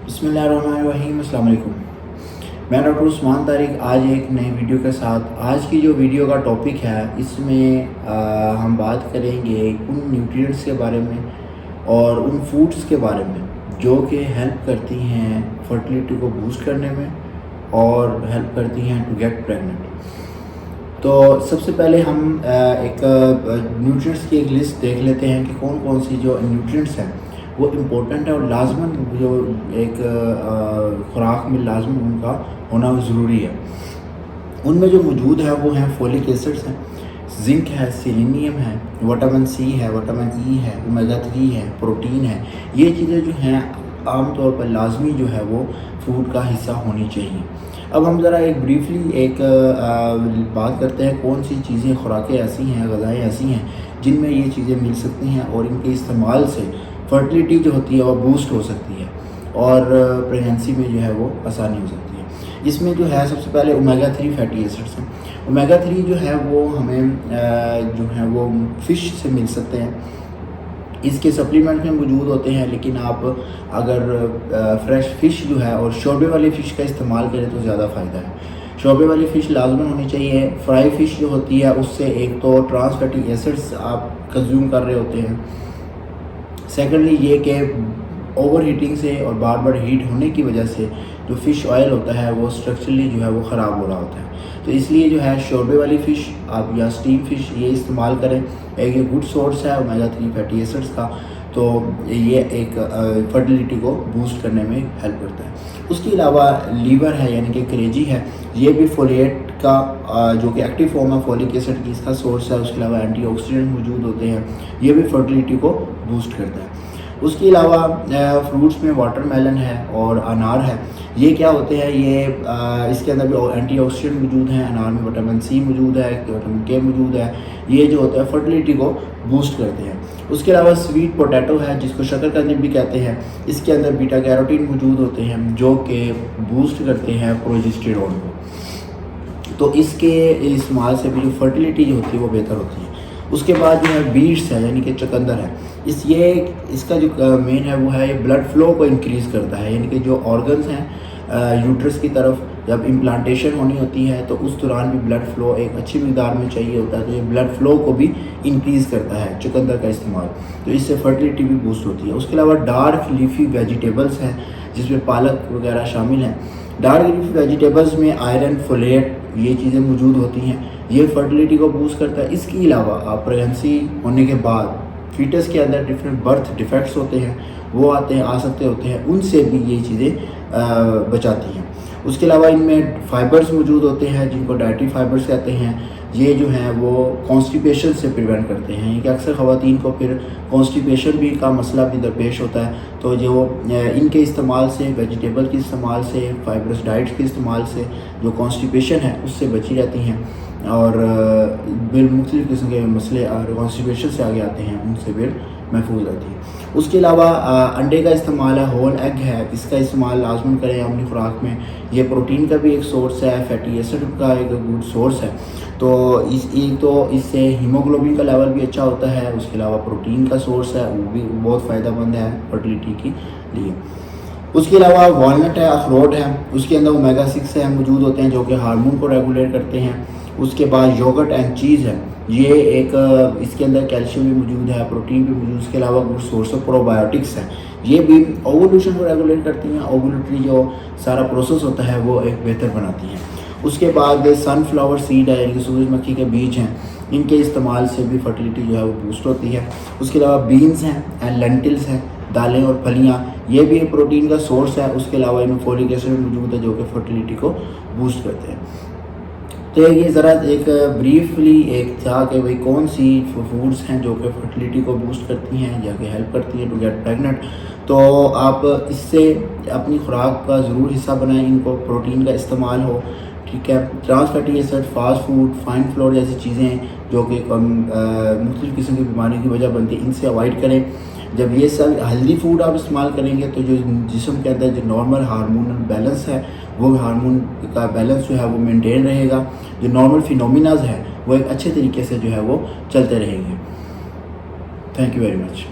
बिस्मिल्लाहिर्रहमानिर्रहीम। अस्सलाम वालेकुम। मैं डॉक्टर उस्मान तारिक आज एक नई वीडियो के साथ। आज की जो वीडियो का टॉपिक है इसमें हम बात करेंगे उन न्यूट्रिएंट्स के बारे में और उन फूड्स के बारे में जो कि हेल्प करती हैं फर्टिलिटी को बूस्ट करने में और हेल्प करती हैं टू गेट प्रेग्नेंट। तो सबसे पहले हम एक न्यूट्रिएंट्स की एक लिस्ट देख लेते हैं कि कौन कौन सी जो न्यूट्रिएंट्स हैं वो इम्पोर्टेंट है और लाजमन जो एक खुराक में लाजमन उनका होना ज़रूरी है। उनमें जो मौजूद है वो हैं फोलिक एसिड्स हैं, जिंक है, सेलेनियम है, विटामिन सी है, विटामिन ई है, ओमेगा 3 है, प्रोटीन है। ये चीज़ें जो हैं आमतौर पर लाजमी जो है वो फूड का हिस्सा होनी चाहिए। अब हम ज़रा एक ब्रीफली एक बात करते हैं कौन सी चीज़ें खुराकें ऐसी हैं, ग़िज़ाएँ ऐसी हैं जिनमें ये चीज़ें मिल सकती हैं और इनके इस्तेमाल से फर्टिलिटी जो होती है वो बूस्ट हो सकती है और प्रेगनेंसी में जो है वो आसानी हो सकती है। इसमें जो है सबसे पहले ओमेगा 3 फैटी एसिड्स हैं। ओमेगा 3 जो है वो हमें जो है वो फ़िश से मिल सकते हैं, इसके सप्लीमेंट में मौजूद होते हैं, लेकिन आप अगर फ्रेश फ़िश जो है और शोरबे वाली फ़िश का इस्तेमाल करें तो ज़्यादा फ़ायदा है। शोरबे वाली फ़िश लाजमन होनी चाहिए। फ्राई फ़िश जो होती है उससे एक तो ट्रांस फैटी एसिड्स आप कंज्यूम कर रहे होते हैं, सेकेंडली ये कि ओवर हीटिंग से और बार बार हीट होने की वजह से जो फ़िश ऑयल होता है वो स्ट्रक्चरली जो है वो ख़राब हो रहा होता है। तो इसलिए जो है शोरबे वाली फ़िश आप या स्टीम फ़िश ये इस्तेमाल करें। एक ये गुड सोर्स है ओमेगा 3 फैटी एसिड्स का, तो ये एक फर्टिलिटी को बूस्ट करने में हेल्प करता है। उसके अलावा लीवर है यानी कि कलेजी है, ये भी फोलेट का जो कि एक्टिव फॉर्म है फोलिक एसिड की, इसका सोर्स है। उसके अलावा एंटीऑक्सीडेंट मौजूद होते हैं, ये भी फर्टिलिटी को बूस्ट करता है। उसके अलावा फ्रूट्स में वाटरमेलन है और अनार है। ये क्या होते हैं, ये इसके अंदर भी एंटीऑक्सीडेंट मौजूद हैं। अनार में विटामिन सी मौजूद है, विटामिन के मौजूद है। ये जो होता है फर्टिलिटी को बूस्ट करते हैं। उसके अलावा स्वीट पोटैटो है जिसको शकरकंद भी कहते हैं, इसके अंदर बीटा कैरोटीन मौजूद होते हैं जो कि बूस्ट करते हैं प्रोजेस्टेरॉन को। तो इसके इस्तेमाल से भी जो फर्टिलिटी जो होती है वो बेहतर होती है। उसके बाद जो है बीट्स है यानी कि चुकंदर है, इसका जो मेन है वो है ये ब्लड फ्लो को इंक्रीज़ करता है। यानी कि जो ऑर्गन्स हैं यूट्रस की तरफ जब इम्प्लांटेशन होनी होती है तो उस दौरान भी ब्लड फ़्लो एक अच्छी मिकदार में चाहिए होता है, तो ये ब्लड फ़्लो को भी इंक्रीज़ करता है चुकंदर का इस्तेमाल, तो इससे फर्टिलिटी भी बूस्ट होती है। उसके अलावा डार्क लीफी वेजिटेबल्स हैं जिसमें पालक वगैरह शामिल हैं। डार्क लीफी वेजिटेबल्स में आयरन, फोलेट ये चीज़ें मौजूद होती हैं, ये फर्टिलिटी को बूस्ट करता है। इसके अलावा आप प्रेगनेंसी होने के बाद फीटस के अंदर डिफरेंट बर्थ डिफेक्ट्स होते हैं, वो आ सकते होते हैं, उनसे भी ये चीज़ें बचाती हैं। उसके अलावा इनमें फ़ाइबर्स मौजूद होते हैं जिनको डाइटरी फ़ाइबर्स कहते हैं। ये जो हैं वो कॉन्स्टिपेशन से प्रिवेंट करते हैं कि अक्सर ख़वातीन को फिर कॉन्स्टिपेशन भी का मसला भी दरपेश होता है, तो जो इनके इस्तेमाल से, वेजिटेबल के इस्तेमाल से, फाइबरस डाइट्स के इस्तेमाल से जो कॉन्स्टिपेशन है उससे बची रहती हैं और मुख्तलिफ़ किस्म के मसले और कॉन्स्टिपेशन से आगे आते हैं उनसे भी महफूज रहती है। उसके अलावा अंडे का इस्तेमाल है, होल एग है, इसका इस्तेमाल लाजमन करें अपनी खुराक में। ये प्रोटीन का भी एक सोर्स है, फैटी एसिड का एक गुड सोर्स है, तो इससे हीमोग्लोबिन का लेवल भी अच्छा होता है। उसके अलावा प्रोटीन का सोर्स है, वो भी बहुत फ़ायदेमंद है फर्टिलिटी के लिए। उसके अलावा वॉलनट है, अखरोट है, उसके अंदर ओमेगा 6 है मौजूद होते हैं जो कि हार्मोन को रेगुलेट करते हैं। उसके बाद योगर्ट एंड चीज़ है, ये एक इसके अंदर कैल्शियम भी मौजूद है, प्रोटीन भी मौजूद। उसके अलावा गुड सोर्स ऑफ प्रोबायोटिक्स है, ये भी ओवुलेशन को रेगुलेट करती हैं। ओवुलेटरी जो सारा प्रोसेस होता है वो एक बेहतर बनाती हैं। उसके बाद सनफ्लावर सीड है यानी कि सूरजमुखी के बीज हैं, इनके इस्तेमाल से भी फर्टिलिटी जो है वो बूस्ट होती है। उसके अलावा बीन्स हैं एंड लेंटिल्स हैं, दालें और फलियाँ, ये भी एक प्रोटीन का सोर्स है। उसके अलावा इनमें फोलिक एसिड मौजूद है जो कि फर्टिलिटी को बूस्ट करते हैं। तो ये ज़रा एक ब्रीफली एक था कि भाई कौन सी फूड्स हैं जो कि फर्टिलिटी को बूस्ट करती हैं या कि हेल्प करती हैं टू गेट प्रेग्नेंट। तो आप इससे अपनी खुराक का ज़रूर हिस्सा बनाएं, इनको प्रोटीन का इस्तेमाल हो, ठीक है। Trans fatty acid, fast food, fine flour जैसी चीज़ें जो कि मुख्तलिफ़ किस्म की बीमारी की वजह बनती है, इनसे अवॉइड करें। जब ये सब हेल्दी फूड आप इस्तेमाल करेंगे तो जो जिस्म के अंदर जो नॉर्मल हार्मोनल बैलेंस है वो हार्मोन का बैलेंस जो है वो मेंटेन रहेगा। जो नॉर्मल फिनोमिनाज है वो एक अच्छे तरीके से जो है वो चलते रहेंगे। Thank you very much.